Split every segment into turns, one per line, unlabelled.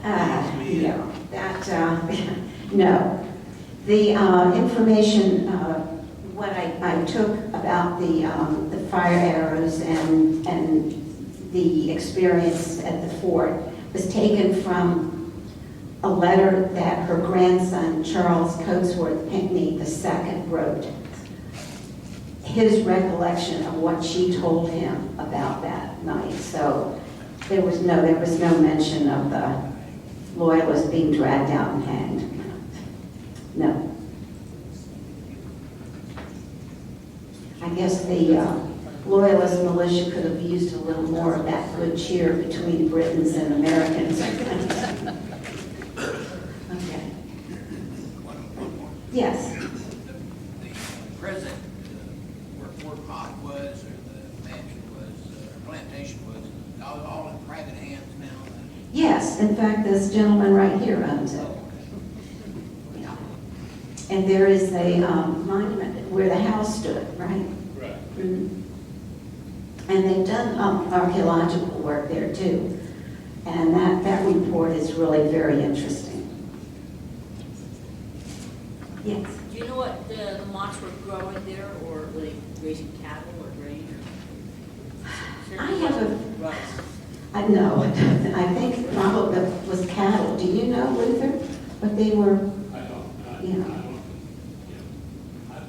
No, no. The information, what I took about the fire arrows and the experience at the fort was taken from a letter that her grandson, Charles Coatsworth Pinckney II, wrote. His recollection of what she told him about that night. So there was no mention of the loyalists being dragged out and hanged. No. I guess the loyalist militia could have used a little more of that good cheer between Britons and Americans. Okay.
One more.
Yes.
The present, where Fort Pot was, or the mansion was, or plantation was, all in private hands now.
Yes, in fact, this gentleman right here owns it. Yeah. And there is a monument where the house stood, right?
Right.
Mm-hmm. And they've done archaeological work there too. And that report is really very interesting. Yes.
Do you know what the monks were growing there, or were they raising cattle or grain?
I have a,
Rice.
I know, I think probably it was cattle. Do you know, Luther? What they were,
I don't,
Yeah.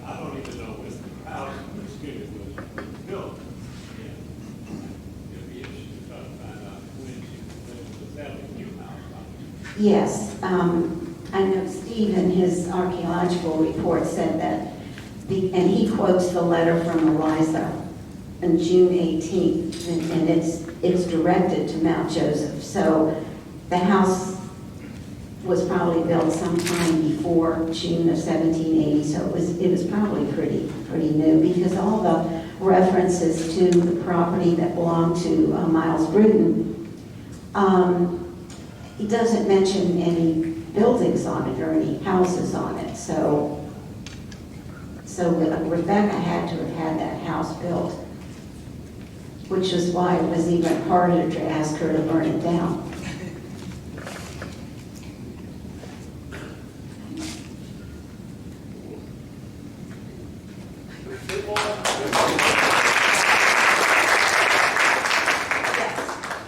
I don't even know when the house was built. It'd be interesting to try to find out when was that a new house?
yes. I know Steve in his archaeological report said that, and he quotes the letter from Eliza on June 18th, and it's directed to Mount Joseph. So the house was probably built sometime before June of 1780, so it was probably pretty new, because all the references to the property that belonged to Miles Bruton, he doesn't mention any buildings on it or any houses on it. So Rebecca had to have had that house built, which is why it was even harder to ask her to burn it down.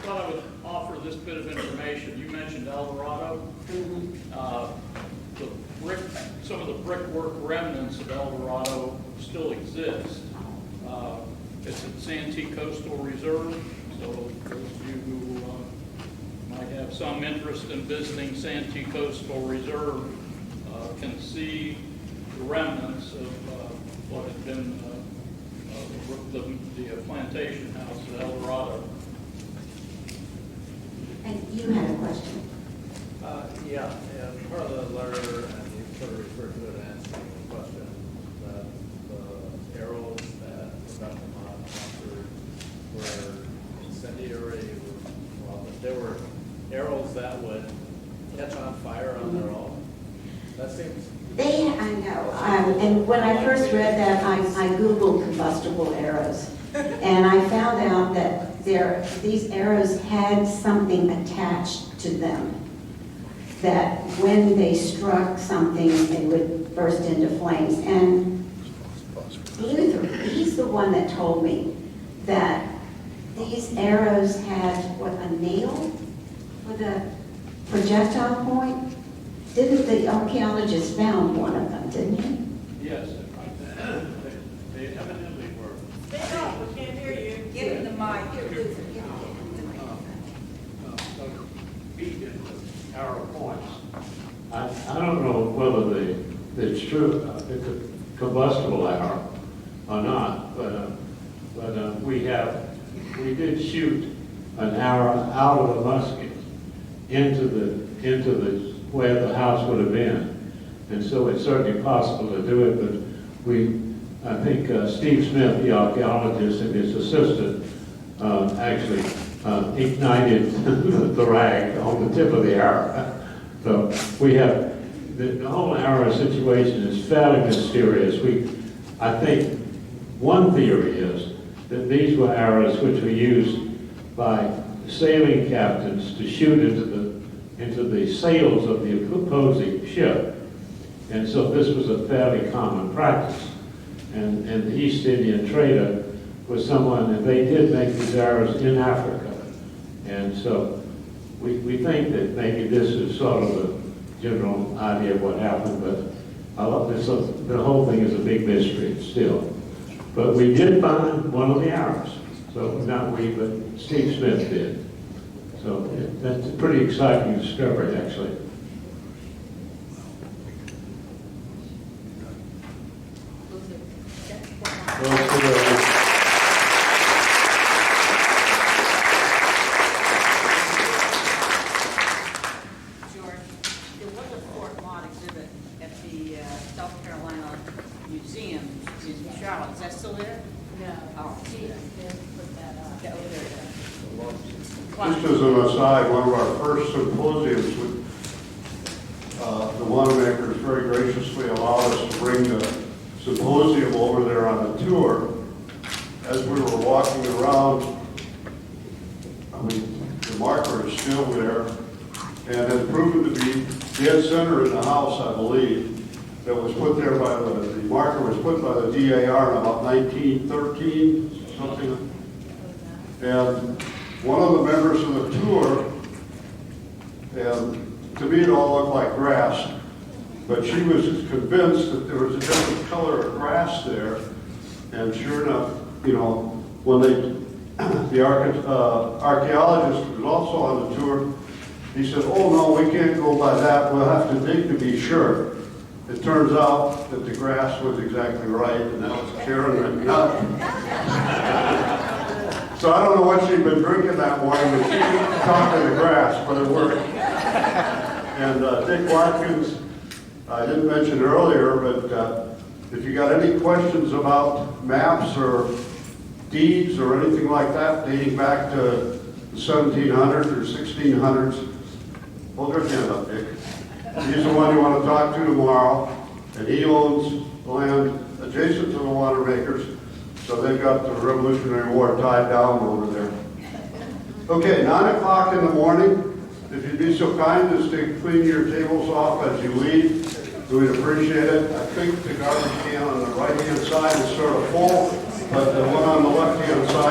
Well, I would offer this bit of information. You mentioned El Dorado. Some of the brickwork remnants of El Dorado still exist. It's at Santee Coastal Reserve, so those of you who might have some interest in visiting Santee Coastal Reserve can see the remnants of what had been the plantation house at El Dorado.
And you had a question.
Yeah, and part of the letter, and you sort of referred to it answering the question, that the arrows that Rebecca offered were incendiary, well, that there were arrows that would catch on fire on their own. That seems...
I know, and when I first read that, I Googled combustible arrows, and I found out that these arrows had something attached to them, that when they struck something, they would burst into flames. And Luther, he's the one that told me that these arrows had, a nail with a projectile point? Didn't the archaeologist found one of them, didn't he?
Yes, they evidently were.
Speak up, we can't hear you. Give him the mic. Here, Luther, give him
Beat in the arrow points. I don't know whether it's true, it's a combustible arrow or not, but we did shoot an arrow out of the musket into the where the house would have been, and so it's certainly possible to do it. But I think Steve Smith, the archaeologist, and his assistant actually ignited the rag on the tip of the arrow. So we have the whole arrow situation is fairly mysterious. I think one theory is that these were arrows which were used by sailing captains to shoot into into the sails of the opposing ship. And so this was a fairly common practice. And the East Indian trader was someone, and they did make these arrows in Africa. And so we think that maybe this is sort of a general idea of what happened, but the whole thing is a big mystery still. But we did find one of the arrows. So not we, but Steve Smith did. So that's a pretty exciting discovery, actually.
George, there was a Fort Mott exhibit at the South Carolina Museum in Charlotte. Is that still there?
No.
Oh.
Steve Smith put that up.
Yeah, over there.
Just as an aside, one of our first symposiums, the Wanamaker's very graciously allowed us to bring the symposium over there on a tour. As we were walking around, the marker is still there, and has proven to be dead center in the house, I believe, that was put there by the marker was put by the DAR in about 1913, something. And one of the members of the tour, and to me it all looked like grass, but she was convinced that there was a different color of grass there. And sure enough, you know, when the archaeologist who was also on the tour, he said, "Oh no, we can't go by that. We'll have to dig to be sure." It turns out that the grass was exactly right, and that was Karen and Nut. So I don't know what she'd been drinking that morning, but she talked to the grass, but it worked. And Dick Watkins, I didn't mention earlier, but if you got any questions about maps or deeds or anything like that dating back to the 1700s or 1600s, hold your hand up, Dick. He's the one you want to talk to tomorrow, and he owns land adjacent to the Watermakers, so they've got the Revolutionary War tied down over there. Okay, 9 o'clock in the morning. If you'd be so kind as to clean your tables off as you leave, we'd appreciate it. I think the garbage can on the right-hand side is sort of full, but the one on the left-hand side